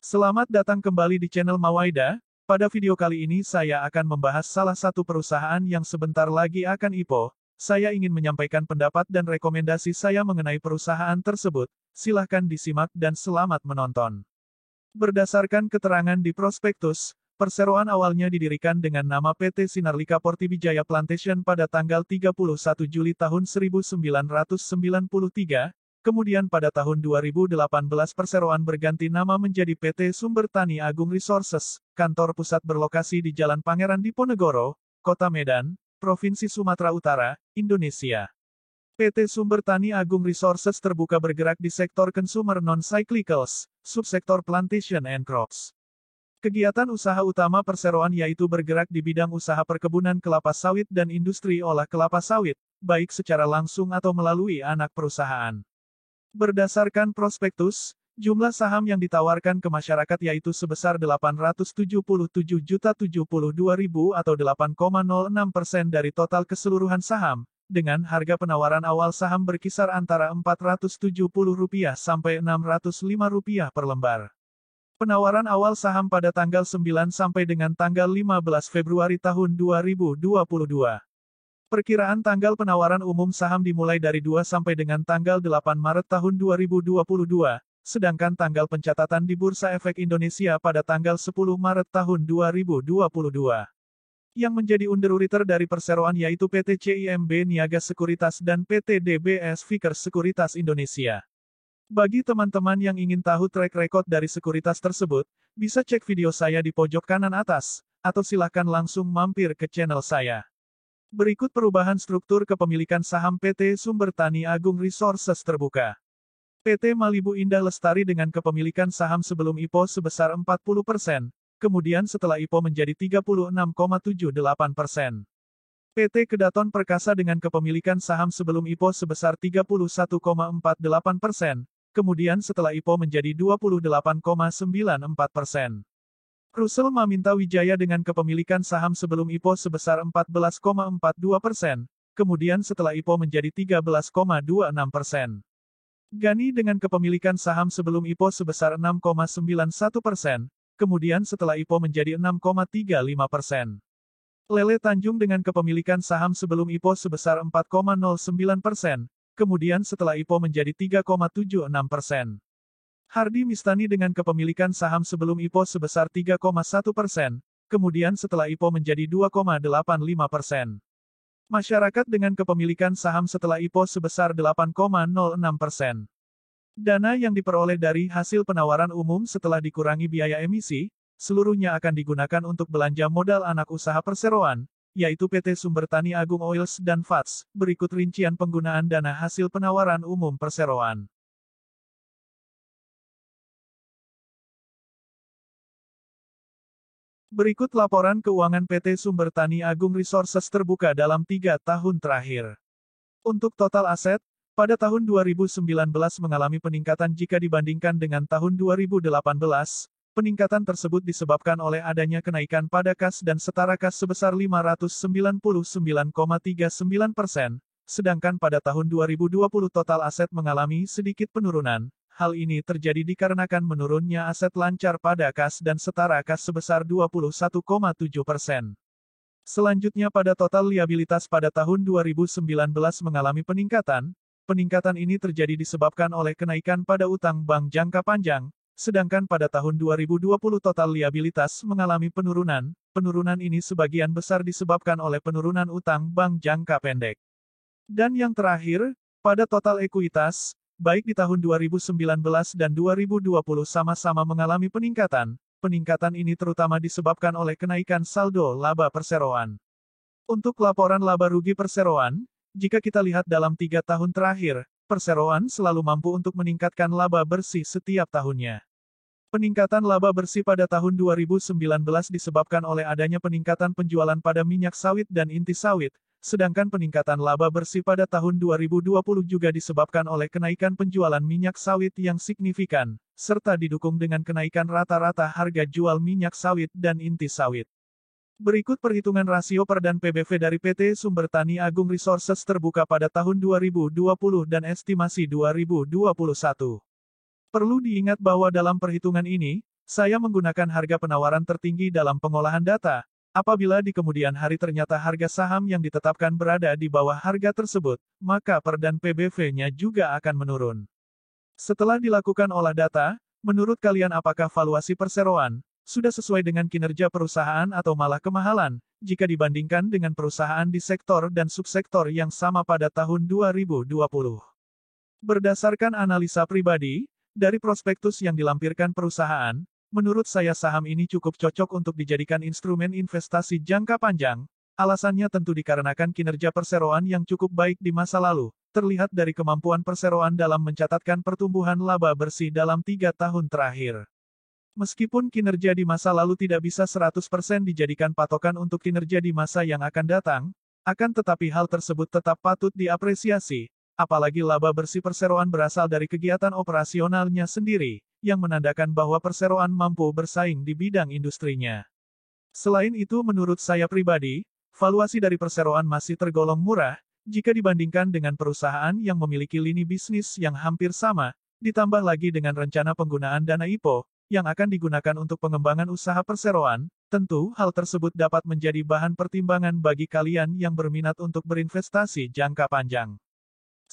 Selamat datang kembali di channel Mawaida. Pada video kali ini saya akan membahas salah satu perusahaan yang sebentar lagi akan IPO. Saya ingin menyampaikan pendapat dan rekomendasi saya mengenai perusahaan tersebut. Silahkan disimak dan selamat menonton. Berdasarkan keterangan di prospektus, perseroan awalnya didirikan dengan nama PT Sinarlika Portibijaya Plantation pada tanggal 31 Juli tahun 1993. Kemudian pada tahun 2018 perseroan berganti nama menjadi PT Sumber Tani Agung Resources, kantor pusat berlokasi di Jalan Pangeran Diponegoro, Kota Medan, Provinsi Sumatera Utara, Indonesia. PT Sumber Tani Agung Resources terbuka bergerak di sektor consumer non-cyclicals, subsektor plantation and crops. Kegiatan usaha utama perseroan yaitu bergerak di bidang usaha perkebunan kelapa sawit dan industri olah kelapa sawit, baik secara langsung atau melalui anak perusahaan. Berdasarkan prospektus, jumlah saham yang ditawarkan ke masyarakat yaitu sebesar 877.072.000 atau 8,06% dari total keseluruhan saham, dengan harga penawaran awal saham berkisar antara Rp470 sampai Rp605 per lembar. Penawaran awal saham pada tanggal 9 sampai dengan tanggal 15 Februari tahun 2022. Perkiraan tanggal penawaran umum saham dimulai dari 2 sampai dengan tanggal 8 Maret tahun 2022, sedangkan tanggal pencatatan di Bursa Efek Indonesia pada tanggal 10 Maret tahun 2022. Yang menjadi underwriter dari perseroan yaitu PT CIMB Niaga Sekuritas dan PT DBS Vickers Sekuritas Indonesia. Bagi teman-teman yang ingin tahu track record dari sekuritas tersebut, bisa cek video saya di pojok kanan atas, atau silahkan langsung mampir ke channel saya. Berikut perubahan struktur kepemilikan saham PT Sumber Tani Agung Resources terbuka. PT Malibu Indah Lestari dengan kepemilikan saham sebelum IPO sebesar 40%, kemudian setelah IPO menjadi 36,78%. PT Kedaton Perkasa dengan kepemilikan saham sebelum IPO sebesar 31,48%, kemudian setelah IPO menjadi 28,94%. Rusel Maminta Wijaya dengan kepemilikan saham sebelum IPO sebesar 14,42%, kemudian setelah IPO menjadi 13,26%. Gani dengan kepemilikan saham sebelum IPO sebesar 6,91%, kemudian setelah IPO menjadi 6,35%. Lele Tanjung dengan kepemilikan saham sebelum IPO sebesar 4,09%, kemudian setelah IPO menjadi 3,76%. Hardi Mistani dengan kepemilikan saham sebelum IPO sebesar 3,1%, kemudian setelah IPO menjadi 2,85%. Masyarakat dengan kepemilikan saham setelah IPO sebesar 8,06%. Dana yang diperoleh dari hasil penawaran umum setelah dikurangi biaya emisi, seluruhnya akan digunakan untuk belanja modal anak usaha perseroan, yaitu PT Sumber Tani Agung Oils dan Fats. Berikut rincian penggunaan dana hasil penawaran umum perseroan. Berikut laporan keuangan PT Sumber Tani Agung Resources terbuka dalam 3 tahun terakhir. Untuk total aset, pada tahun 2019 mengalami peningkatan jika dibandingkan dengan tahun 2018. Peningkatan tersebut disebabkan oleh adanya kenaikan pada kas dan setara kas sebesar 599,39%, sedangkan pada tahun 2020 total aset mengalami sedikit penurunan. Hal ini terjadi dikarenakan menurunnya aset lancar pada kas dan setara kas sebesar 21,7%. Selanjutnya pada total liabilitas pada tahun 2019 mengalami peningkatan. Peningkatan ini terjadi disebabkan oleh kenaikan pada utang bank jangka panjang, sedangkan pada tahun 2020 total liabilitas mengalami penurunan. Penurunan ini sebagian besar disebabkan oleh penurunan utang bank jangka pendek. Dan yang terakhir, pada total ekuitas, baik di tahun 2019 dan 2020 sama-sama mengalami peningkatan. Peningkatan ini terutama disebabkan oleh kenaikan saldo laba perseroan. Untuk laporan laba rugi perseroan, jika kita lihat dalam 3 tahun terakhir, perseroan selalu mampu untuk meningkatkan laba bersih setiap tahunnya. Peningkatan laba bersih pada tahun 2019 disebabkan oleh adanya peningkatan penjualan pada minyak sawit dan inti sawit, sedangkan peningkatan laba bersih pada tahun 2020 juga disebabkan oleh kenaikan penjualan minyak sawit yang signifikan, serta didukung dengan kenaikan rata-rata harga jual minyak sawit dan inti sawit. Berikut perhitungan rasio per dan PBV dari PT Sumber Tani Agung Resources terbuka pada tahun 2020 dan estimasi 2021. Perlu diingat bahwa dalam perhitungan ini, Saya menggunakan harga penawaran tertinggi dalam pengolahan data. Apabila di kemudian hari ternyata harga saham yang ditetapkan berada di bawah harga tersebut, maka PER dan PBV-nya juga akan menurun. Setelah dilakukan olah data, menurut kalian apakah valuasi perseroan sudah sesuai dengan kinerja perusahaan atau malah kemahalan, jika dibandingkan dengan perusahaan di sektor dan subsektor yang sama pada tahun 2020? Berdasarkan analisa pribadi, dari prospektus yang dilampirkan perusahaan, menurut saya saham ini cukup cocok untuk dijadikan instrumen investasi jangka panjang. Alasannya tentu dikarenakan kinerja perseroan yang cukup baik di masa lalu, terlihat dari kemampuan perseroan dalam mencatatkan pertumbuhan laba bersih dalam 3 tahun terakhir. Meskipun kinerja di masa lalu tidak bisa 100% dijadikan patokan untuk kinerja di masa yang akan datang, akan tetapi hal tersebut tetap patut diapresiasi, apalagi laba bersih perseroan berasal dari kegiatan operasionalnya sendiri, yang menandakan bahwa perseroan mampu bersaing di bidang industrinya. Selain itu menurut saya pribadi, valuasi dari perseroan masih tergolong murah, jika dibandingkan dengan perusahaan yang memiliki lini bisnis yang hampir sama, ditambah lagi dengan rencana penggunaan dana IPO, yang akan digunakan untuk pengembangan usaha perseroan, tentu hal tersebut dapat menjadi bahan pertimbangan bagi kalian yang berminat untuk berinvestasi jangka panjang.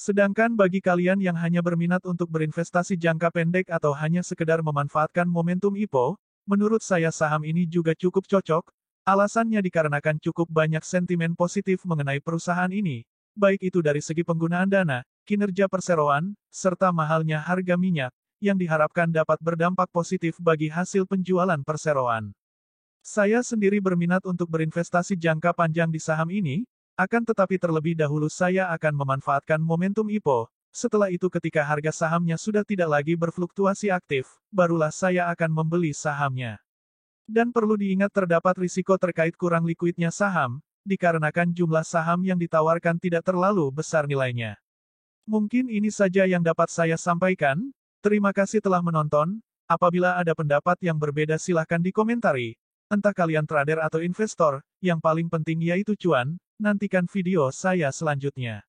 Sedangkan bagi kalian yang hanya berminat untuk berinvestasi jangka pendek atau hanya sekedar memanfaatkan momentum IPO, menurut saya saham ini juga cukup cocok, alasannya dikarenakan cukup banyak sentimen positif mengenai perusahaan ini, baik itu dari segi penggunaan dana, kinerja perseroan, serta mahalnya harga minyak, yang diharapkan dapat berdampak positif bagi hasil penjualan perseroan. Saya sendiri berminat untuk berinvestasi jangka panjang di saham ini, akan tetapi terlebih dahulu saya akan memanfaatkan momentum IPO, setelah itu ketika harga sahamnya sudah tidak lagi berfluktuasi aktif, barulah saya akan membeli sahamnya. Dan perlu diingat terdapat risiko terkait kurang likuidnya saham, dikarenakan jumlah saham yang ditawarkan tidak terlalu besar nilainya. Mungkin ini saja yang dapat saya sampaikan, terima kasih telah menonton, apabila ada pendapat yang berbeda silahkan dikomentari, entah kalian trader atau investor, yang paling penting yaitu cuan. Nantikan video saya selanjutnya.